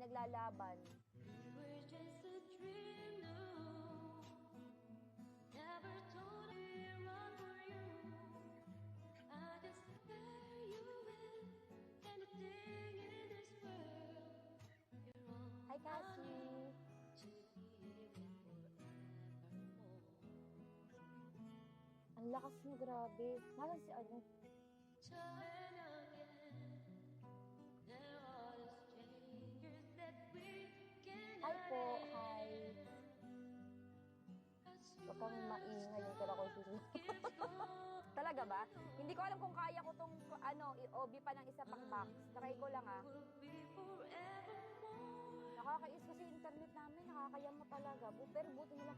pinaglalaban. Hi, Cassie. Ang lakas mo, grabe. Malang si ano. Hi po, hi. Huwag kang maingay yung tira ko sila. Talaga ba? Hindi ko alam kung kaya ko tong i-OB pa ng isa pang box. Try ko lang ah. Nakakais kasi internet namin, nakakaya mo talaga. Pero buti nila.